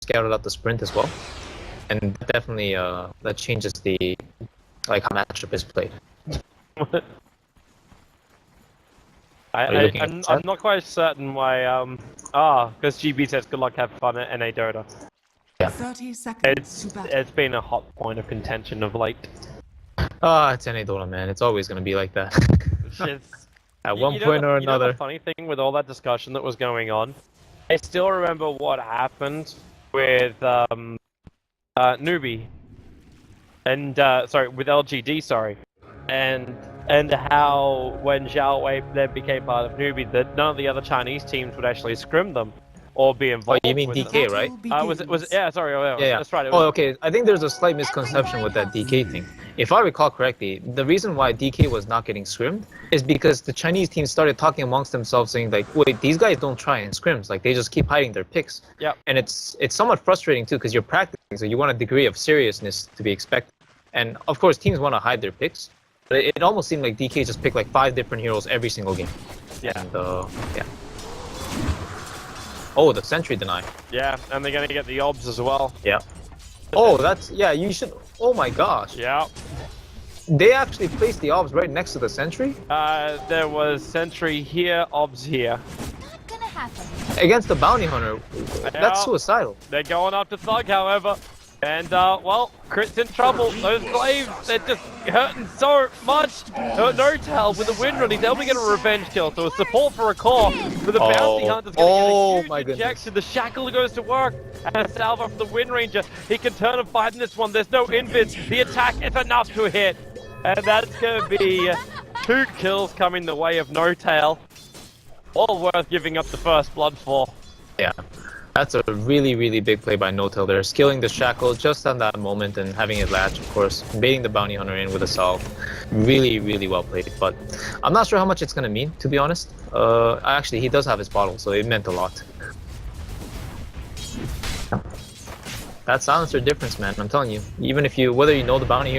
scouted out the sprint as well, and definitely that changes the how matchup is played. I'm not quite certain why. Because GB says good luck, have fun at NA Dota. Yeah. 30 seconds. It's been a hot point of contention of late. It's NA Dota, man. It's always gonna be like that. At one point or You know another. the funny thing with all that discussion that was going on? I still remember what happened with Newbie. And with LGD, and how when Zhao Wei then became part of Newbie, that none of the other Chinese teams would actually scrim them or be involved. Oh, you mean with DK, them. right? Yeah, sorry, Yeah. That's right. Okay. I think there's a slight misconception with that DK thing. If I recall correctly, the reason why DK was not getting scrimmed is because the Chinese teams started talking amongst themselves, saying like, "Wait, these guys don't try in scrims. Like, they just keep hiding their picks." Yeah. And it's somewhat frustrating too, because you're practicing, so you want a degree of seriousness to be expected. And of course, teams want to hide their picks. But it almost seemed like DK just picked like 5 different heroes every single game. Yeah. And yeah. Oh, the sentry deny. Yeah, and they're gonna get the obs as well. Yeah. Oh, you should. Oh my gosh. Yeah. They actually placed the obs right next to the sentry? There was sentry here, obs here. Not gonna happen. Against the bounty hunter. That's suicidal. They're going after Thug, however. And, well, Crit's in trouble. Those glaives, they're just hurting so much. No-tail with a win run. He's able to get a revenge kill. So a support for a core. But the bounty hunter's going to get a huge injection. The shackle goes to work. And a salvo from the Wind Ranger. He can turn and fight in this one. There's no invis. The attack is enough to hit. And that's going to be 2 kills coming the way of No-tail. All worth giving up the first blood for. Yeah. That's a really, really big play by No-tail there. Skilling the shackle just on that moment and having it latch, of course. Baiting the bounty hunter in with a salve. Really, really well played. But I'm not sure how much it's going to mean, to be honest. Actually, he does have his bottle, so it meant a lot. That silencer difference, man. I'm telling you. Even if whether you know the bounty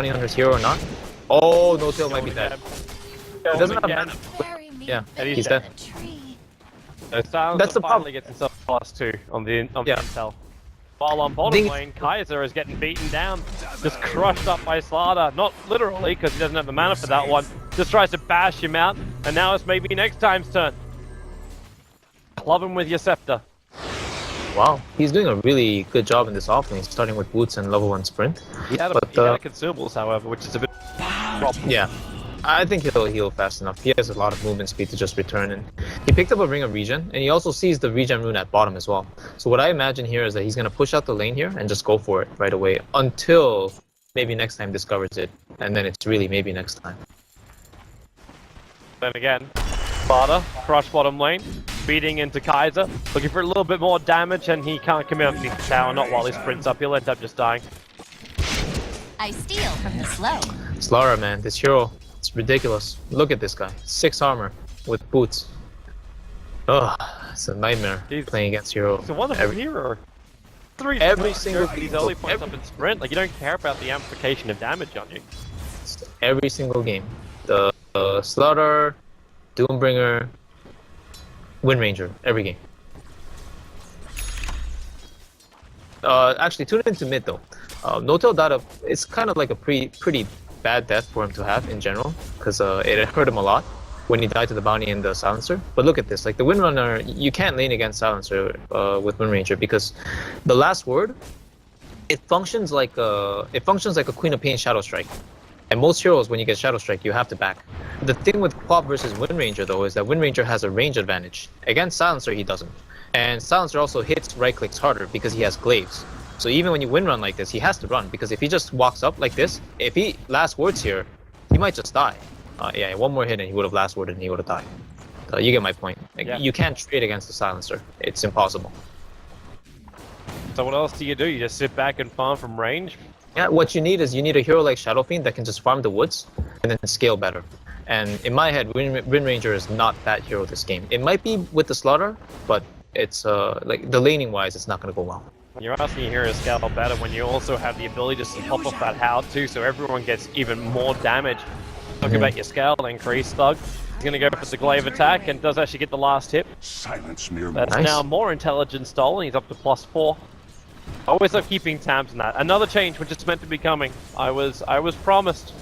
hunter's here or not. Oh, No-tail might be dead. It doesn't have mana. Yeah, he's dead. That's the problem. Gets himself +2 on the intel. While on bottom lane, Kaiser is getting beaten down, just crushed up by Slaughter. Not literally, because he doesn't have the mana for that one. Just tries to bash him out, and now it's maybe next time's turn. Club him with your scepter. Wow, he's doing a really good job in this offlane, starting with boots and level 1 sprint. He had consumables, however, which is a bit problem. Yeah. I think he'll heal fast enough. He has a lot of movement speed to just return, and he picked up a Ring of Regen, and he also sees the regen rune at bottom as well. So what I imagine here is that he's going to push out the lane here and just go for it right away until maybe next time discovers it, and then it's really maybe next time. Then again, Sparta, crush bottom lane, beating into Kaiser, looking for a little bit more damage, and he can't commit up the tower, not while he sprints up, he'll end up just dying. I steal from the slow. Slara, man, this hero. It's ridiculous. Look at this guy. 6 armor with boots. Ugh, it's a nightmare playing against hero. He's a wonderful hero. Every single game. He's only points up in sprint. Like, you don't care about the amplification of damage on you. Every single game. The Slaughter, Doombringer, Wind Ranger. Every game. Actually, tune into mid though. No-tail Data, it's kind of like a pretty bad death for him to have in general, because it hurt him a lot when he died to the bounty and the silencer. But look at this, like the Windrunner, you can't lane against silencer with Wind Ranger, because the last word, it functions like a Queen of Pain Shadow Strike. And most heroes, when you get Shadow Strike, you have to back. The thing with Quap versus Wind Ranger though is that Wind Ranger has a range advantage. Against silencer, he doesn't. And silencer also hits right clicks harder because he has glaives. So even when you wind run like this, he has to run, because if he just walks up like this, if he last words here, he might just die. Yeah, one more hit and he would have last worded and he would have died. You get my point. Like, you can't trade against the silencer. It's impossible. So what else do? You just sit back and farm from range? Yeah, what you need is a hero like Shadow Fiend that can just farm the woods and then scale better. And in my head, Wind Ranger is not that hero this game. It might be with the Slaughter, but it's like the laning wise, it's not going to go well. You're asking your hero to scale better when you also have the ability just to pop off that Howl too, so everyone gets even more damage. Talking about your scale increase, Thug. gonna go for the glaive attack and does actually get the last hit. Silence mere That's Nice. now more intelligence stolen. He's up to +4. Always love keeping tabs on that. Another change which is meant to be coming. I was promised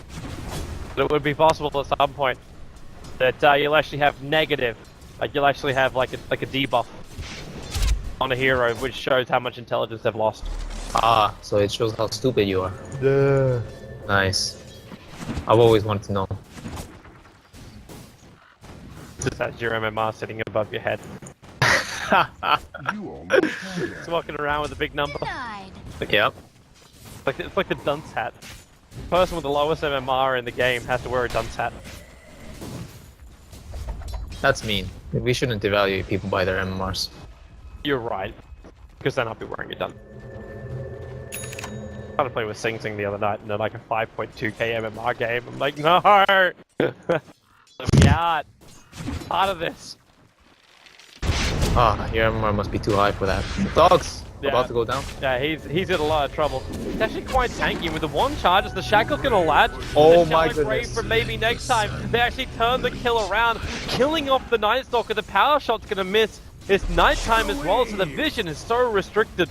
that it would be possible at some point that you'll actually have negative, like you'll actually have like a debuff on a hero, which shows how much intelligence they've lost. Ah, so it shows how stupid you are. Nice. I've always wanted to know. Just has your MMR sitting above your head. You almost had it. Just walking around with a big number. Denied. Yep. It's like the dunce hat. The person with the lowest MMR in the game has to wear a dunce hat. That's mean. We shouldn't evaluate people by their MMRs. You're right. Because then I'll be wearing a dunce. I tried to play with Sing Sing the other night and they're like a 5.2k MMR game. I'm like, no! Let me out! Part of this. Ah, your MMR must be too high for that. Dogs! Yeah. About to go down. Yeah, he's in a lot of trouble. He's actually quite tanky with the one charge as the Shackle's gonna latch. Oh the my Shadow Grave goodness. for maybe next time. They actually turn the kill around, killing off the Night Stalker. The power shot's gonna miss. It's nighttime as well, so the vision is so restricted.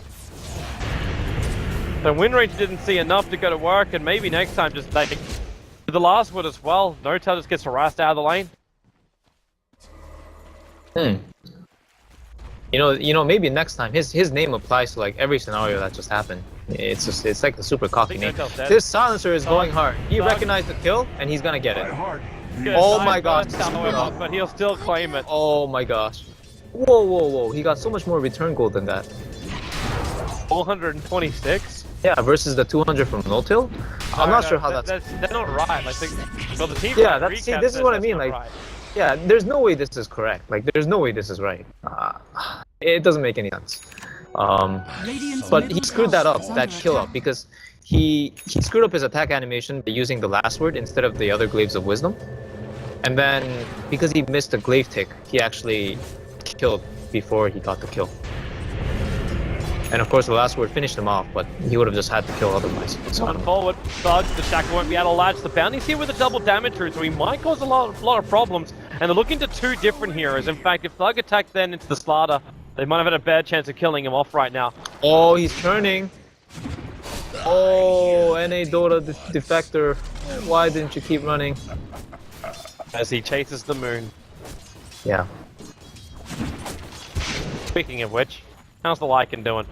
The win range didn't see enough to go to work, and maybe next time just like the last one as well. No-Tail just gets harassed out of the lane. You know, maybe next time his name applies to like every scenario that just happened. It's like the super cocky name. This silencer is going hard. He recognized the kill and he's gonna get Try it. hard. Good Oh time my gosh, burst, this is however, rough. but he'll still claim it. Oh my gosh. Whoa. He got so much more return gold than that. 426. Yeah, versus the 200 from No-Till. I'm not sure how that's. They're not right. Like, well, the team. Yeah, see, this is what I mean. Like, right. yeah, there's no way this is correct. Like, there's no way this is right. It doesn't make any sense. But he screwed that up, that kill up, because he screwed up his attack animation by using the last word instead of the other glaives of wisdom. And then because he missed the glaive tick, he actually killed before he got the kill. And of course, the last word finished him off, but he would have just had to kill otherwise. So, On forward, Thug, the Shackle won't be able to latch. The bounty's here with a double damage route, so he might cause a lot of problems. And they're looking to two different heroes. In fact, if Thug attacked then into the Slaughter, they might have had a bad chance of killing him off right now. oh, he's turning. Oh, NA Dota defector. Why didn't you keep running? As he chases the moon. Yeah. Speaking of which, how's the Lycan doing?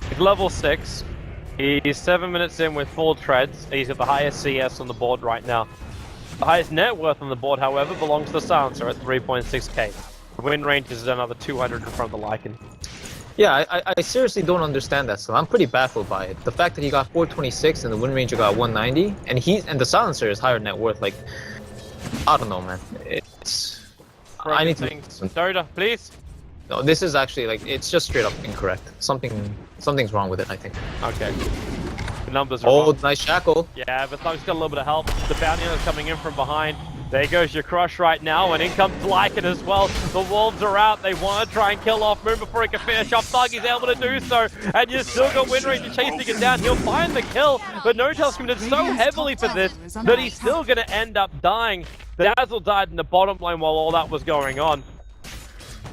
He's level 6. He's 7 minutes in with full treads. He's at the highest CS on the board right now. The highest net worth on the board, however, belongs to the Silencer at 3.6k. The win range is another 200 in front of the Lycan. Yeah, I seriously don't understand that, so I'm pretty baffled by it. The fact that he got 426 and the win range got 190, and the Silencer is higher net worth, like, I don't know, man. It's... I need to... Dota, please. No, this is actually, like, it's just straight up incorrect. Something's wrong with it, I think. Okay. The numbers are Oh, wrong. nice shackle. Yeah, but Thug's got a little bit of help. The bounty hunter's coming in from behind. There goes your crush right now, and in comes Lycan as well. The wolves are out. They want to try and kill off Moon before he can finish off Thug. He's able to do so, and you still got win rate to chasing it down. He'll find the kill, but No-Tail's committed so heavily for this that he's still going to end up dying. The Dazzle died in the bottom lane while all that was going on.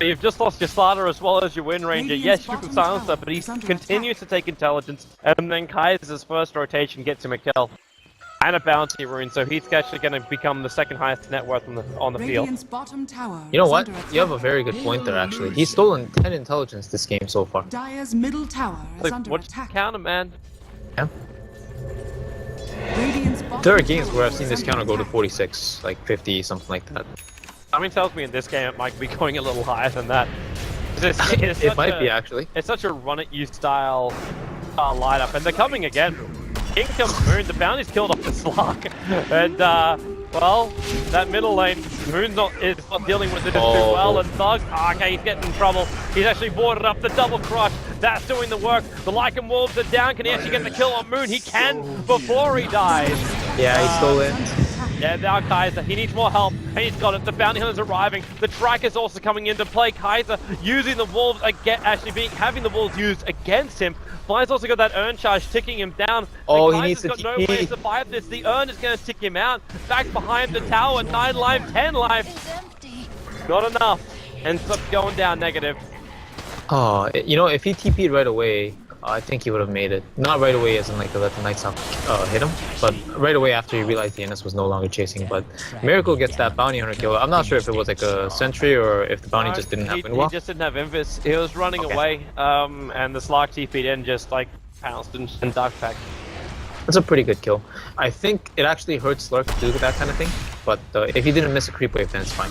You've just lost your Slaughter as well as your Wind Ranger. Yes, you can silence her, but he continues to take intelligence, and then Kaiser's first rotation gets him a kill. And a bounty rune, so he's actually going to become the second highest net worth on the field. You know what? You have a very good point there, actually. He's stolen 10 intelligence this game so far. Dire's middle tower is Like, under what's attack. counter, man? Yeah. Radiant's bottom There are games tower where I've is seen this under counter go to attack. 46, like 50, something like that. Something tells me in this game it might be going a little higher than that. It might be, actually. It's such a run-at-you style lineup, and they're coming again. In comes Moon, the bounty's killed off the Slug, and well, that middle lane, Moon's not dealing with it too well, and Thug, okay, he's getting in trouble. He's actually boarded up the double crush. That's doing the work. The Lycan wolves are down. Can he actually get the kill on Moon? He can before he dies. Yeah, he stole it. Yeah, now Kaiser, he needs more help, and he's got it. The bounty hunter's arriving. The tracker's also coming into play. Kaiser using the wolves again, having the wolves used against him. Fly's also got that urn charge ticking him down. Oh, and he needs Kaiser's to got no way to survive this. The urn is going to tick him out. Back behind the tower, 9 life, 10 life. Is empty. Not enough. Ends up going down negative. Oh, you know, if he TP'd right away, I think he would have made it. Not right away as in like to let the Night Stalker hit him, but right away after he realized the NS was no longer chasing. But Miracle gets that bounty hunter kill. I'm not sure if it was like a sentry or if the bounty just didn't have wind wall. He just didn't have Invis. He was running away, and the Slark TP'd in, just like pounced and dark packed. That's a pretty good kill. I think it actually hurts Slurk to do that kind of thing, but if he didn't miss a creep wave, then it's fine.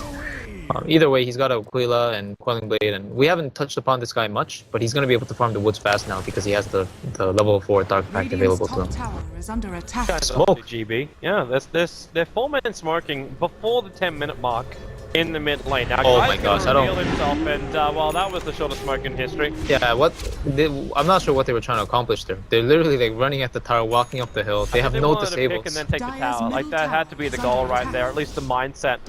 Either way, he's got a Aquila and Quelling Blade, and we haven't touched upon this guy much, but he's going to be able to farm the woods fast now because he has the level 4 Dark Pact available to him. Tower is under attack. Guys, Smoke. GB. Yeah, they're 4-man smoking before the 10-minute mark in the mid lane. Now, Oh Guy's my gonna gosh, I don't- reveal himself, and well, that was the shortest smoke in history. Yeah, I'm not sure what they were trying to accomplish there. They're literally like running at the tower, walking up the hill. They have no wanted to pick disables. and then take the Dyer's tower. Like middle that had to be the goal right there, at least the mindset.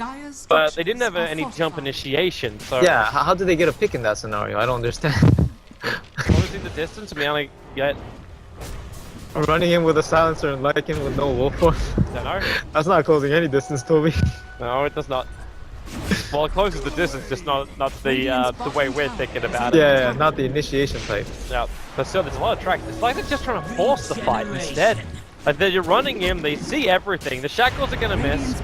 But they didn't have any jump initiation, so Yeah, how did they get a pick in that scenario? I don't understand. obviously the distance. I mean, only get Running in with a silencer and Lycan with no wolf force. don't know. That's not closing any distance, Toby. No, it does not. Well, it closes the distance, just not the way we're thinking about it. Yeah, not the initiation type. Yeah, but still, there's a lot of track. It's like they're just trying to force the fight instead. Like they're running in, they see everything. The shackles are gonna miss,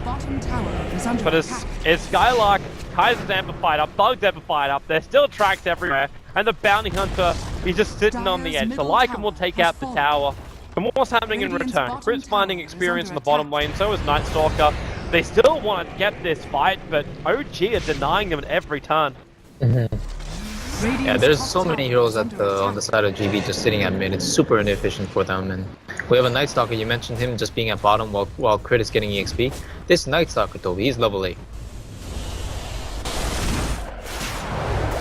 but it's Skylark, Kaiser's amplified up, Bug's amplified up. There's still tracks everywhere, and the bounty hunter is just sitting on the edge. The Lycan will take out the tower. And what's happening in return? Crit's finding experience in the bottom lane, so is Night Stalker. They still want to get this fight, but OG are denying them at every turn. Yeah, there's so many heroes on the side of GB just sitting at mid. It's super inefficient for them, and we have a Night Stalker. You mentioned him just being at bottom while Crit is getting EXP. This Night Stalker, Toby, he's level 8.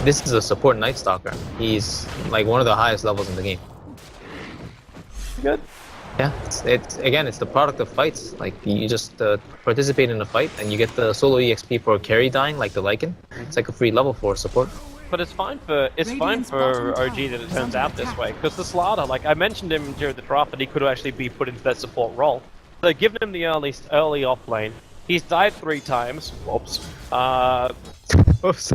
This is a support Night Stalker. He's like one of the highest levels in the game. Good. Yeah, it's the product of fights. Like you just participate in a fight and you get the solo EXP for carry dying, like the Lycan. It's like a free level 4 support. But it's fine for OG that it turns out this way, because the Slaughter, like I mentioned him during the draft, that he could actually be put into that support role. So giving him the early off lane. He's died 3 times. Whoops. Oops.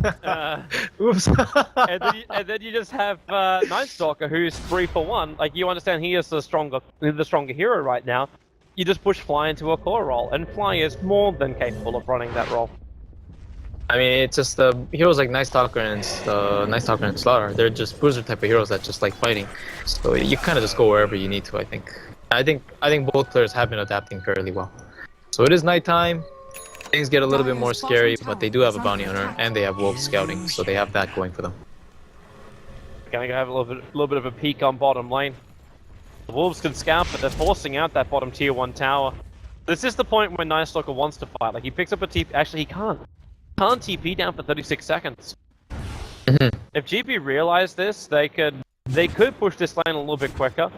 Oops. and then you just have Night Stalker, who's 3 for 1. Like you understand, he is the stronger hero right now. You just push Fly into a core role, and Fly is more than capable of running that role. I mean, it's just heroes like Night Stalker and Slaughter. They're just bruiser type of heroes that just like fighting. So you kind of just go wherever you need to. I think both players have been adapting fairly well. So it is nighttime. Things get a little bit more scary, but they do have a bounty hunter and they have wolves scouting, so they have that going for them. Gonna go have a little bit of a peek on bottom lane. The wolves can scout, but they're forcing out that bottom tier 1 tower. This is the point when Night Stalker wants to fight. Like he picks up a TP. Actually, he can't. Can't TP down for 36 seconds. If GB realized this, they could push this lane a little bit quicker,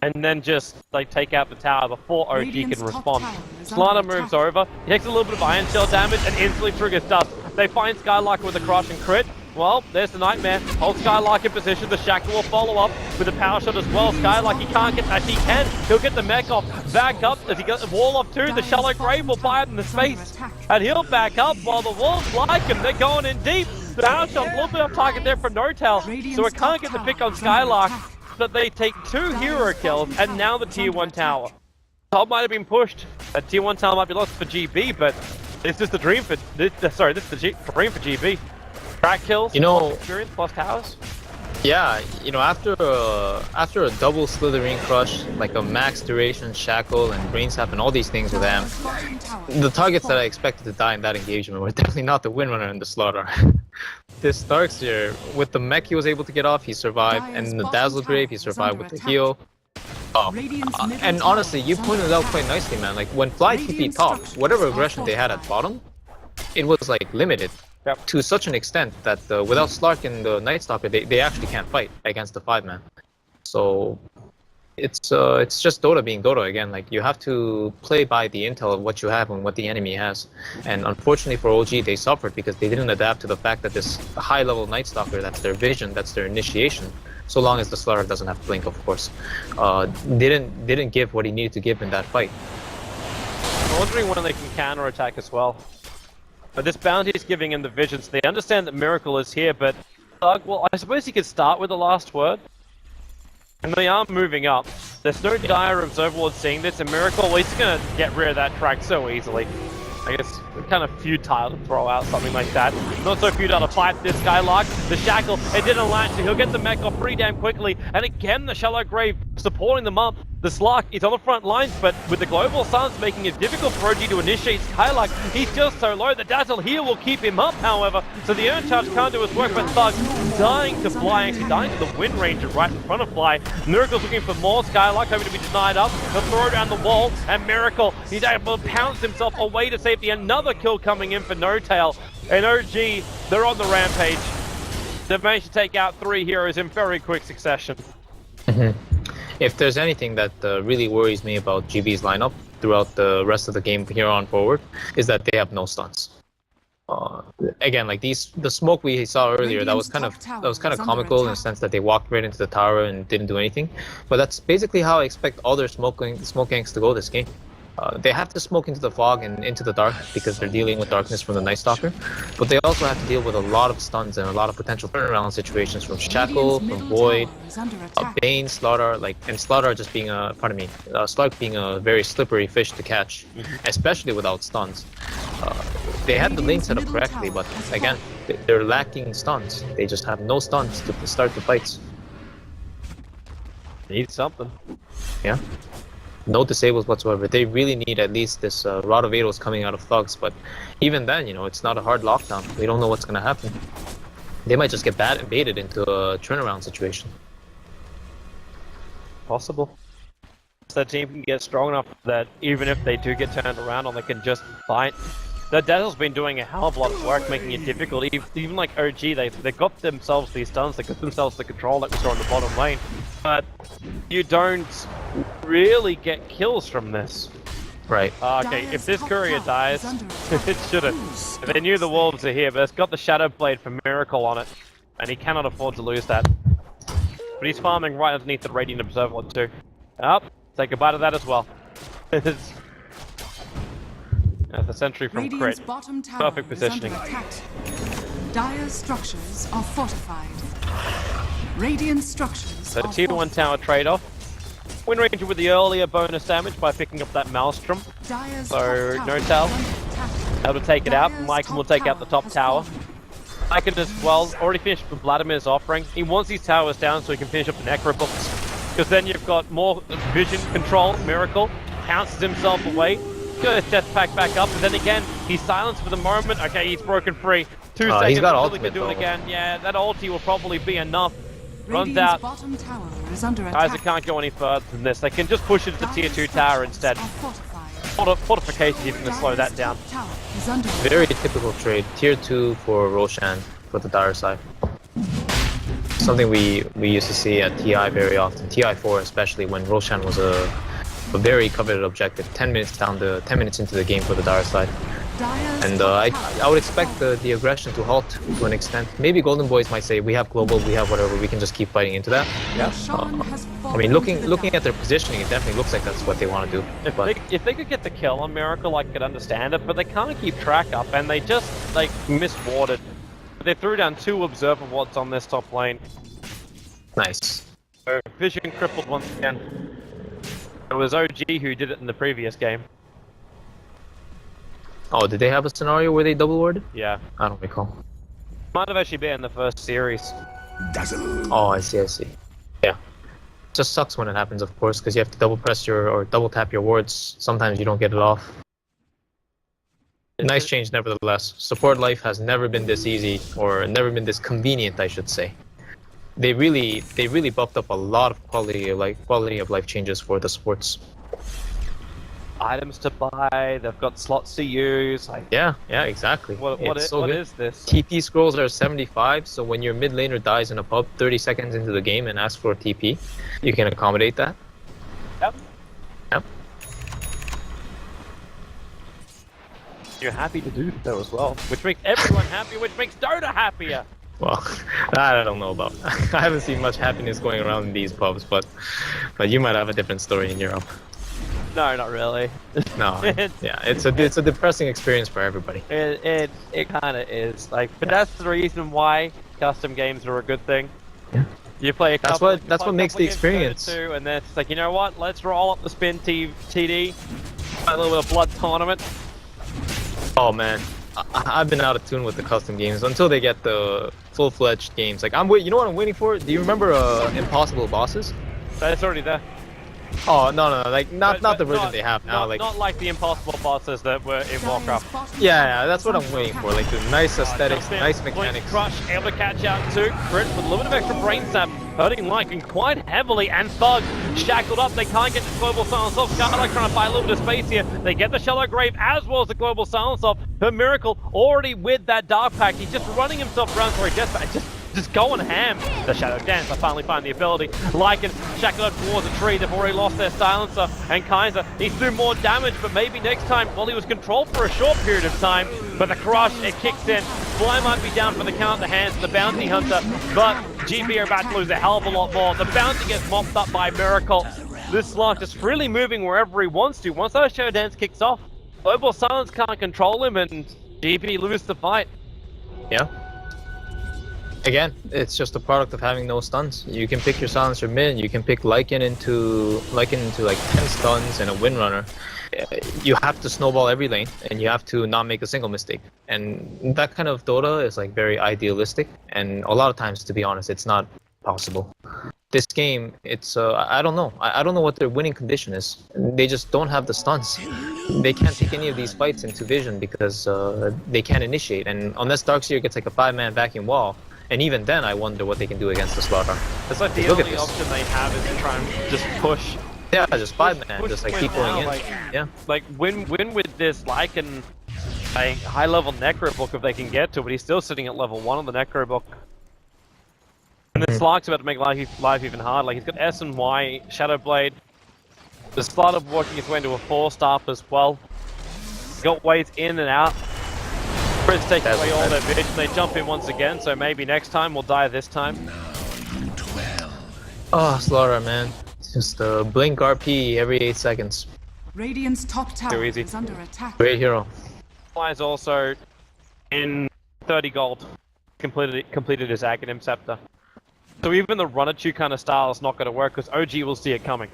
and then just like take out the tower before OG can respond. Slaughter moves over, he takes a little bit of Iron Shell damage, and instantly triggers dust. They find Skylark with a crush and crit. Well, there's the Nightmare. Hold Skylark in position. The Shackle will follow up with a power shot as well. Skylark, he can't get... Actually, he can. He'll get the mech off. Back up as he gets the wall off too. The Shallow Grave will buy it in the space. And he'll back up while the Wolves like him. They're going in deep. The power shot a little bit off target there for No-Tail. So it can't get the pick on Skylark. But they take 2 hero kills and now the tier 1 tower. Top might have been pushed. That tier 1 tower might be lost for GB, but this is the dream for... this is the dream for GB. Track kills, plus experience, plus towers. Yeah, you know, after a double Slithering Crush, like a max duration Shackle and Brain Sap and all these things with them, the targets that I expected to die in that engagement were definitely not the Windrunner and the Slaughter. This Darkseer, with the mech he was able to get off, he survived, and the Dazzle Grave, he survived with the heal. And honestly, you pointed it out quite nicely, man. Like, when Fly TP top, whatever aggression they had at bottom, it was, like, limited. Yep. To such an extent that without Slark and the Night Stalker, they actually can't fight against the 5-man. So it's just Dota being Dota again. Like you have to play by the intel of what you have and what the enemy has. And unfortunately for OG, they suffered because they didn't adapt to the fact that this high-level Night Stalker, that's their vision, that's their initiation. So long as the Slaughter doesn't have Blink, of course, didn't give what he needed to give in that fight. I'm wondering when they can counter-attack as well. But this bounty is giving him the vision, so they understand that Miracle is here, but well, I suppose he could start with the last word. And they are moving up. There's no dire Observer seeing this, and Miracle, well, he's gonna get rid of that track so easily. I guess kind of futile to throw out something like that. Not so futile to fight this guy, Lark. The Shackle, it didn't latch, so he'll get the mech off pretty damn quickly. And again, the Shallow Grave supporting them up. The Slark is on the front lines, but with the global silence making it difficult for OG to initiate Skylark, he's just so low. The Dazzle here will keep him up, however, so the Earn Charge can't do his work, but Thug dying to Fly, actually dying to the Wind Ranger right in front of Fly. Miracle's looking for more Skylark, hoping to be denied up. He'll throw it down the wall, and Miracle, he's able to pounce himself away to safety. Another kill coming in for No Tail, and OG, they're on the rampage. They've managed to take out 3 heroes in very quick succession. If there's anything that really worries me about GB's lineup throughout the rest of the game here on forward, is that they have no stuns. Again, like the smoke we saw earlier, that was kind of comical in the sense that they walked right into the tower and didn't do anything. But that's basically how I expect all their smoke ganks to go this game. They have to smoke into the fog and into the dark because they're dealing with darkness from the Night Stalker, but they also have to deal with a lot of stuns and a lot of potential turnaround situations from Shackle, from Void, Bane, Slaughter, and Slaughter just being Slark being a very slippery fish to catch, especially without stuns. They had the lane set up correctly, but again, they're lacking stuns. They just have no stuns to start the fights. Need something. Yeah. No disables whatsoever. They really need at least this Rod of Ados coming out of Thugs, but even then, it's not a hard lockdown. We don't know what's going to happen. They might just get baited into a turnaround situation. Possible. So the team can get strong enough that even if they do get turned around, they can just fight. The Dazzle's been doing a hell of a lot of work, making it difficult. Even like OG, they got themselves these stuns, they got themselves the control like we saw in the bottom lane. But you don't really get kills from this. Right. Okay, if this courier dies, it shouldn't. They knew the wolves are here, but it's got the Shadow Blade for Miracle on it, and he cannot afford to lose that. But he's farming right underneath the Radiant Observer too. Say goodbye to that as well. The sentry from Crit. Perfect positioning. Dire structures are fortified. Radiant structures So tier 1 tower trade-off. Wind Ranger with the earlier bonus damage by picking up that Maelstrom. So No Tail able to take it out. Lycan will take out the top tower. Lycan as well, already finished with Vladimir's offering. He wants these towers down so he can finish up the Necrobooks. Because then you've got more vision control. Miracle pounces himself away. Got his jetpack back up, and then again, he's silenced for the moment. Okay, he's broken free. 2 seconds he's got until he ultimate, can do it though. again. Yeah, that ulti will probably be enough. Runs out. bottom tower is under Guys, attack. it can't go any further than this. They can just push it to the tier 2 tower instead. Fortification is going to slow that down. Very typical trade. Tier 2 for Roshan for the dire side. Something we used to see at TI very often. TI 4 especially, when Roshan was a very coveted objective. 10 minutes into the game for the dire side. And I would expect the aggression to halt to an extent. Maybe Golden Boys might say, we have global, we have whatever, we can just keep fighting into that. Yeah. I mean, looking at their positioning, it definitely looks like that's what they want to do. If they could get the kill on Miracle, I could understand it, but they can't keep track up, and they just, miswarded. They threw down 2 Observer Wards on this top lane. Nice. So, Vision crippled once again. It was OG who did it in the previous game. Oh, did they have a scenario where they double warded? Yeah. I don't recall. Might have actually been in the first series. Dazzle. Oh, I see. Yeah. Just sucks when it happens, of course, because you have to double press or double tap your wards. Sometimes you don't get it off. Nice change, nevertheless. Support life has never been this easy, or never been this convenient, I should say. They really buffed up a lot of quality of life changes for the supports. Items to buy, they've got slots to use. Yeah, exactly. What is this? TP scrolls are 75, so when your mid laner dies in a pub 30 seconds into the game and asks for a TP, you can accommodate that. You're happy to do so as well, which makes everyone happy, which makes Dota happier. Well, I don't know about. I haven't seen much happiness going around in these pubs, but you might have a different story in Europe. No, not really. No, yeah, it's a depressing experience for everybody. It kind of is. Like, but that's the reason why custom games are a good thing. Yeah. You play a couple. That's what makes the experience. Too, and then it's like, you know what? Let's roll up the spin TD. A little bit of blood tournament. Oh man, I've been out of tune with the custom games until they get the full-fledged games. Like you know what I'm waiting for? Do you remember Impossible Bosses? That's already there. Oh no, like not the version not, they have now. not like the impossible bosses that were in Warcraft. Yeah, that's what I'm waiting for. Like the nice aesthetics, nice mechanics. Crush able to catch out too. Crit with a little bit of extra brain sap, hurting Lycan quite heavily, and Thug shackled up. They can't get the global silence off. Scarlet trying to buy a little bit of space here. They get the shallow grave as well as the global silence off. Her Miracle already with that dark pack. He's just running himself around for a deathmatch. Just going ham. The Shadow Dance, I finally find the ability. Lycan shackled towards a tree. They've already lost their silencer. And Kaiser, he's doing more damage, but maybe next time, well, he was controlled for a short period of time. But the crush, it kicks in. Fly might be down for the count at the hands of the Bounty Hunter, but GB are about to lose a hell of a lot more. The Bounty gets mopped up by Miracle. This Slark is freely moving wherever he wants to. Once that Shadow Dance kicks off, Global Silence can't control him, and GB lose the fight. Yeah. Again, it's just a product of having no stuns. You can pick your silencer mid, you can pick Lycan into like 10 stuns and a Windrunner. You have to snowball every lane, and you have to not make a single mistake. And that kind of Dota is like very idealistic, and a lot of times, to be honest, it's not possible. This game, it's I don't know. I don't know what their winning condition is. They just don't have the stuns. They can't take any of these fights into vision because they can't initiate. And unless Darkseer gets like a 5-man backing wall, and even then, I wonder what they can do against the Slaughter. It's like the only option they have is to try and just push. Yeah, just 5-man, just like keep going in. Yeah. Like win with this Lycan a high level Necro book if they can get to, but he's still sitting at level 1 on the Necro book. And this Slark's about to make life even harder. Like he's got S and Y, Shadow Blade. The Slaughter working his way into a 4-star as well. Got ways in and out. Brits taking away all their vision. They jump in once again, so maybe next time we'll die this time. Oh, Slaughter, man. It's just blink RP every 8 seconds. Radiant's top tower easy. is under attack. Great hero. Is also in 30 gold. Completed his Aghanim Scepter. So even the run at you kind of style is not going to work because OG will see it coming.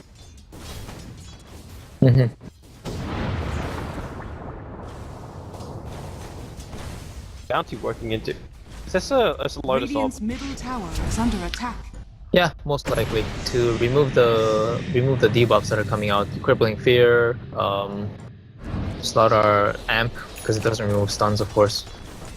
Bounty working into. Is this a Lotus Orb? Radiant's middle tower is under attack. Yeah, most likely to remove the debuffs that are coming out. Crippling Fear, Slaughter Amp because it doesn't remove stuns, of course.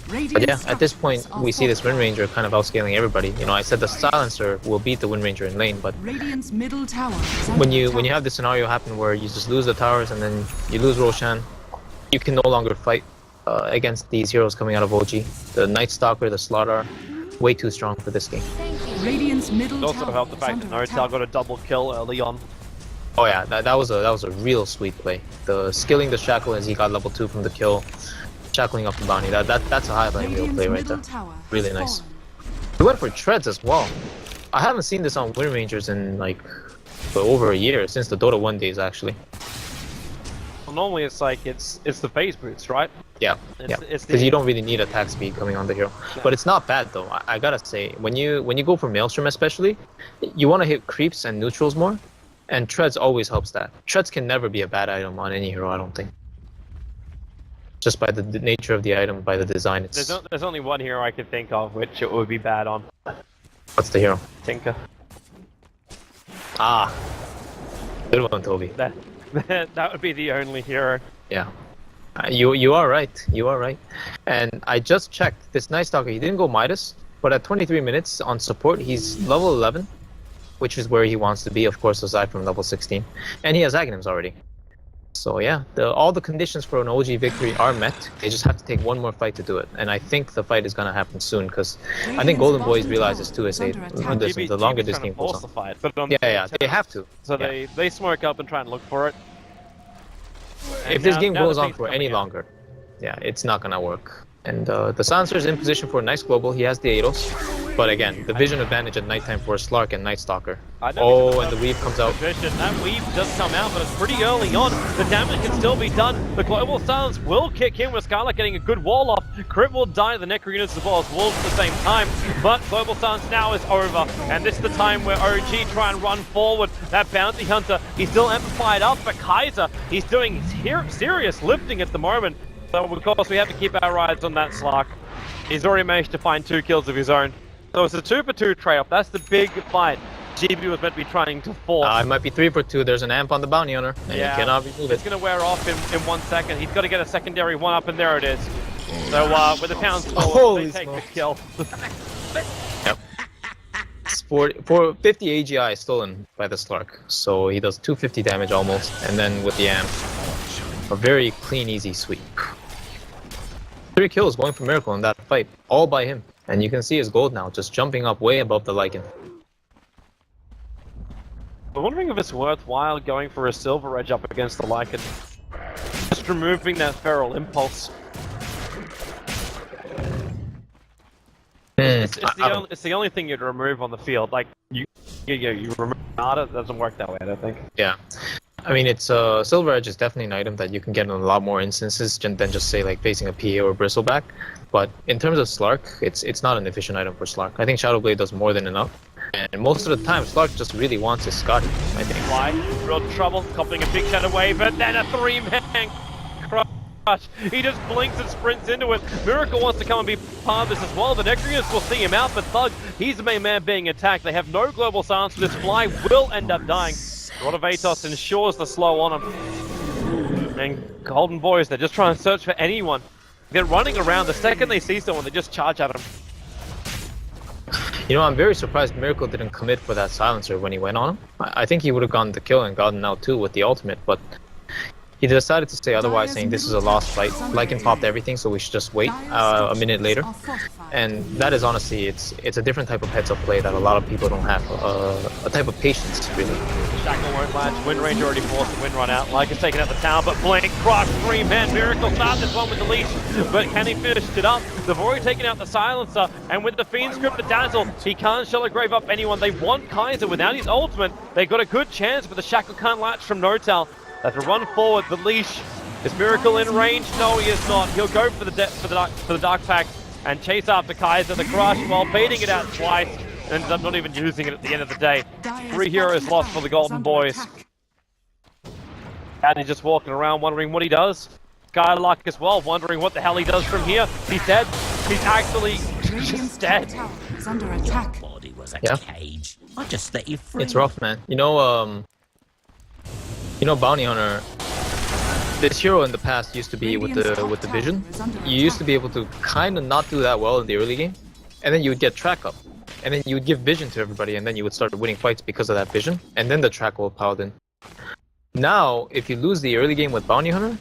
But yeah, at this point, we see this Wind Ranger kind of outscaling everybody. You know, I said the Silencer will beat the Wind Ranger in lane, but Radiant's middle tower is when you have this scenario happen where you just lose the towers and then you lose Roshan, you can no longer fight against these heroes coming out of OG. The Night Stalker, the Slaughter, way too strong for this game. Radiant's middle It also helped the fact that Notel got a double kill early on. Oh yeah, that was a real sweet play. The skilling the Shackle as he got level 2 from the kill, shackling up the bounty. That's a highlight reel play right there. Really nice. He went for treads as well. I haven't seen this on Wind Rangers in like for over a year, since the Dota 1 days actually. Well, normally it's like it's the phase boots, right? Yeah, because you don't really need attack speed coming on the hero. Yeah. But it's not bad though. I gotta say, when you go for Maelstrom especially, you want to hit creeps and neutrals more, and treads always helps that. Treads can never be a bad item on any hero, I don't think. Just by the nature of the item, by the design. There's only one hero I can think of which it would be bad on. What's the hero? Tinker. Ah, good one, Toby. That would be the only hero. Yeah. You are right. You are right. And I just checked this Night Stalker. He didn't go Midas, but at 23 minutes on support, he's level 11, which is where he wants to be, of course, aside from level 16. And he has Aghanims already. So yeah, all the conditions for an OG victory are met. They just have to take one more fight to do it. And I think the fight is gonna happen soon, because I think Golden Boys realize this too. The longer this game goes on. Yeah, they have to. So they smoke up and try and look for it. If this game goes on for any longer, yeah, it's not gonna work. And the Silencer's in position for a nice global. He has the Ados. But again, the vision advantage at nighttime for Slark and Night Stalker. Oh, and the weave comes out. Position. That weave does come out, but it's pretty early on. The damage can still be done. The Global Silence will kick in with Scarlet getting a good wall off. Crit will die the Necro units as well as Wolves at the same time. But Global Silence now is over. And this is the time where OG try and run forward. That Bounty Hunter, he's still amplified up, but Kaiser, he's doing serious lifting at the moment. So of course we have to keep our eyes on that Slark. He's already managed to find 2 kills of his own. So it's a 2-for-2 trade-off. That's the big fight GB was meant to be trying to force. It might be 3-for-2. There's an amp on the Bounty Hunter, and you cannot remove it. It's going to wear off in 1 second. He's got to get a secondary 1-up, and there it is. So with the pound score, they take the kill. Yep. It's 50 AGI stolen by the Slark, so he does 250 damage almost, and then with the amp, a very clean, easy sweep. 3 kills going for Miracle in that fight, all by him. And you can see his gold now, just jumping up way above the Lycan. I'm wondering if it's worthwhile going for a Silver Edge up against the Lycan. Just removing that Feral Impulse. It's the only thing you'd remove on the field. Like, you remove Nada, it doesn't work that way, I don't think. Yeah. I mean, it's Silver Edge is definitely an item that you can get in a lot more instances than just say like facing a PA or Bristleback. But in terms of Slark, it's not an efficient item for Slark. I think Shadowblade does more than enough. And most of the time, Slark just really wants his Scotty, I think. Why? Real trouble, coupling a big Shadow Wave, but then a 3-man crush. He just blinks and sprints into it. Miracle wants to come and be part of this as well. The Necrounus will see him out, but Thug, he's the main man being attacked. They have no global silence, so this fly will end up dying. Rod of Atos ensures the slow on him. And Golden Boys, they're just trying to search for anyone. They're running around. The second they see someone, they just charge at him. You know, I'm very surprised Miracle didn't commit for that silencer when he went on him. I think he would have gone the kill and gotten out too with the ultimate, but he decided to say otherwise, saying this is a lost fight. Lycan popped everything, so we should just wait a minute later. And that is honestly, it's a different type of heads-up play that a lot of people don't have. A type of patience, really. Shackle won't latch. Wind Ranger already forced the wind run out. Lycan's taking out the tower, but Blink, Crush, 3-man Miracle starts this one with the leash. But can he finish it up? They've already taken out the silencer, and with the Fiend's Grip to Dazzle, he can't Shallow Grave up anyone. They want Kaiser without his ultimate. They've got a good chance, but the Shackle can't latch from Notal. They have to run forward. The leash. Is Miracle in range? No, he is not. He'll go for the Dark Pact and chase after Kaiser. The Crush, while beating it out twice, ends up not even using it at the end of the day. 3 heroes lost for the Golden Boys. And he's just walking around wondering what he does. Skylark as well, wondering what the hell he does from here. He's dead. He's actually just dead. Is under attack. Body was a Yeah. cage. I just let you free. It's rough, man. You know, Bounty Hunter. This hero in the past used to be with the vision. You used to be able to kind of not do that well in the early game, and then you would get track up, and then you would give vision to everybody, and then you would start winning fights because of that vision, and then the track will pile in. Now, if you lose the early game with Bounty Hunter,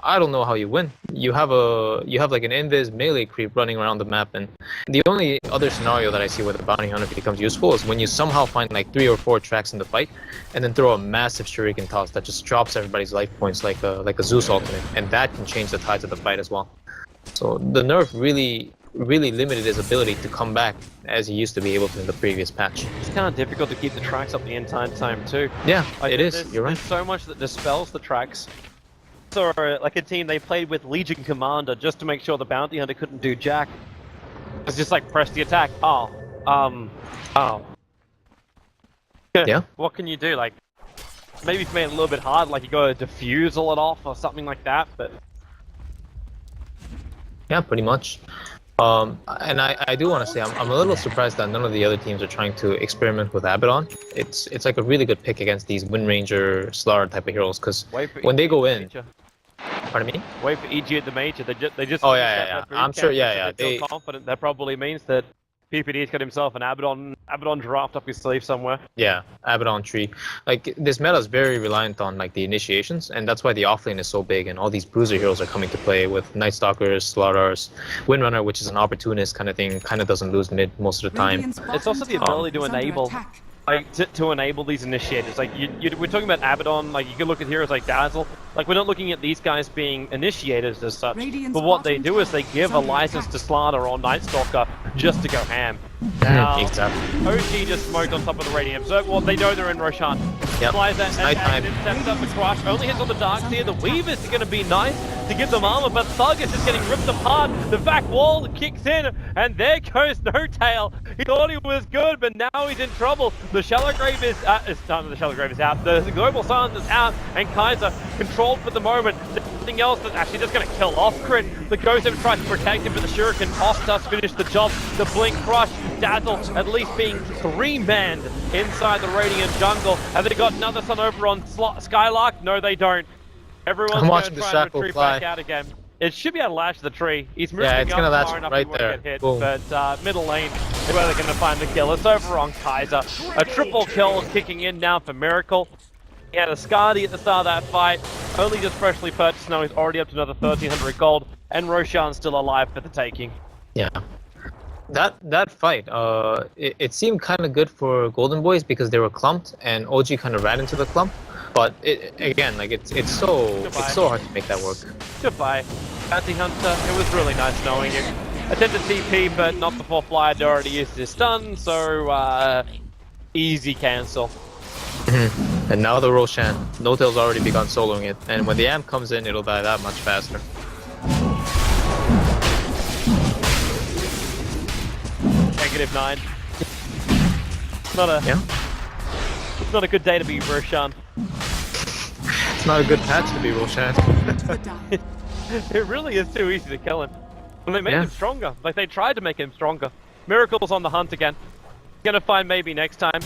I don't know how you win. You have like an invis melee creep running around the map, and the only other scenario that I see where the Bounty Hunter becomes useful is when you somehow find like 3 or 4 tracks in the fight, and then throw a massive shuriken toss that just drops everybody's life points like a Zeus ultimate, and that can change the tides of the fight as well. So the nerf really limited his ability to come back as he used to be able to in the previous patch. It's kind of difficult to keep the tracks up the entire time too. Yeah, Like, it is. You're right. There's so much that dispels the tracks. So, like a team, they played with Legion Commander just to make sure the Bounty Hunter couldn't do jack. It's just like press the attack. Oh. Yeah. What can you do? Like, maybe if you made it a little bit hard, like you got to diffusal it off or something like that. But yeah, pretty much. And I do want to say I'm a little surprised that none of the other teams are trying to experiment with Abaddon. It's like a really good pick against these Wind Ranger, Slar type of heroes, because when they go in, pardon me. Wait for EG at the major. They just. Oh yeah. I'm sure. Yeah. They feel confident. That probably means that PPD's got himself an Abaddon draft up his sleeve somewhere. Yeah, Abaddon tree. Like, this meta is very reliant on like the initiations, and that's why the offlane is so big, and all these bruiser heroes are coming to play with Night Stalkers, Slaughters, Windrunner, which is an opportunist kind of thing, kind of doesn't lose mid most of the time. It's also the ability to enable like to enable these initiators. Like we're talking about Abaddon. Like you can look at heroes like Dazzle. Like we're not looking at these guys being initiators as such. Radiant's But what they bottom do is they tower give is a under license to attack. Slanter or Night Stalker just to go ham. Now, Exactly. OG just smoked on top of the Radiant. So well, they know they're in Roshan. Yep. Flies that It's and nighttime. intercepts up the Crush. Only hits on the Darkseer. The Weaver's going to be nice to give them armor, but Thug is just getting ripped apart. The back wall kicks in, and there goes No Tail. He thought he was good, but now he's in trouble. The Shallow Grave is the Shallow Grave is out. The Global Silence is out, and Kaiser controlled for the moment. Nothing else that's actually just going to kill off Crit. The Ghost even tries to protect him, but the Shuriken off does finish the job. The Blink Crush, Dazzle at least being 3-manned inside the Radiant jungle. Have they got another Sun over on Skylark? No, they don't. Everyone's I'm going watching to the try and shackle retreat fly. back out again. It should be able to lash the tree. He's moving Yeah, it's up gonna lash far enough right he won't there. get hit, Boom. but middle lane is where they're going to find the kill. It's over on Kaiser. A triple kill kicking in now for Miracle. He had a Skadi at the start of that fight, only just freshly purchased, now he's already up to another 1300 gold, and Roshan's still alive for the taking. Yeah. That fight, it seemed kind of good for Golden Boys because they were clumped and OG kind of ran into the clump. But again, like it's so hard to make that work. Goodbye, Bounty Hunter. It was really nice knowing you. Attempted TP, but not before Fly had already used his stun, so easy cancel. And now the Roshan. No-Tail's already begun soloing it, and when the amp comes in, it'll die that much faster. -9. It's not a good day to be Roshan. It's not a good patch to be Roshan. Into the dive. It really is too easy to kill him. And they made Yeah. him stronger. Like they tried to make him stronger. Miracle's on the hunt again. Gonna find maybe next time.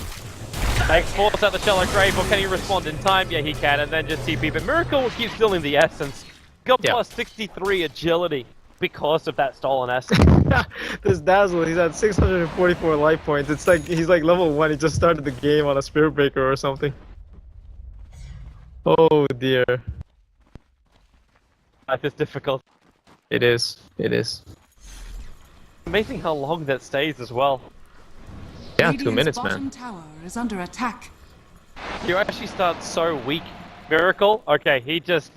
Like force out the Shallow Grave, or can he respond in time? Yeah, he can, and then just TP. But Miracle will keep stealing the essence. Got Yeah. plus 63 agility because of that stolen essence. This Dazzle, he's at 644 life points. It's like he's like level 1. He just started the game on a Spirit Breaker or something. Oh dear. Life is difficult. It is. It is. Amazing how long that stays as well. Yeah, Radiant's 2 minutes, bottom man. tower is under attack. You actually start so weak. Miracle? Okay, he just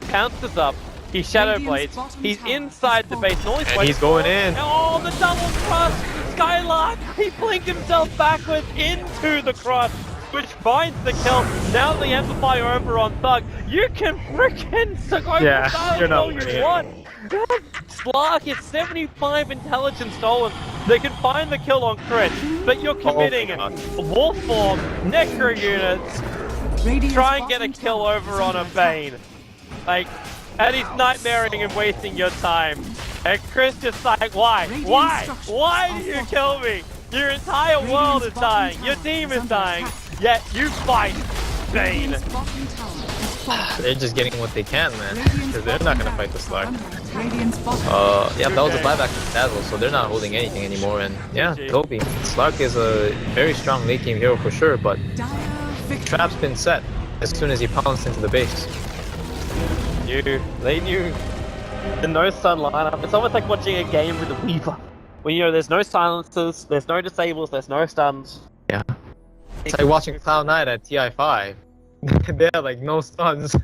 pounces up. He Shadow Radiant's Blades. bottom He's tower inside is the falling. base. And all he's And waiting he's going for- in. Oh, the double crush! Skylark! He blinked himself backwards into the crush, which finds the kill. Now the Amplify over on Thug. You can frickin' go Yeah, for you're not all you winning it. want. Slark is 75 intelligence stolen. They can find the kill on Crit, but you're committing God. Wolf Form, Necro units, Radiant's try and get a bottom kill tower over is on a under attack. Bane. Like, and he's nightmaring and wasting your time. And Chris just like, why? Radiant Why? structures Why are do you fortified. kill me? Your entire world is Radiant's dying. bottom Your tower team is is under dying. attack. Yet you fight Bane. Radiant's bottom tower is falling. They're just getting what they can, man. Radiant's Because they're not gonna fight the Slark. Radiant's bottom Yeah, that was a buyback to Dazzle, so they're not holding anything anymore. And yeah, GG. Toby. Slark is a very strong late game hero for sure, but dire victory. trap's been set as soon as he pounced into the base. They knew. The no stun lineup. It's almost like watching a game with a Weaver. When you know there's no silencers, there's no disables, there's no stuns. Yeah. It's like watching Cloud9 at TI5. They have like no stuns.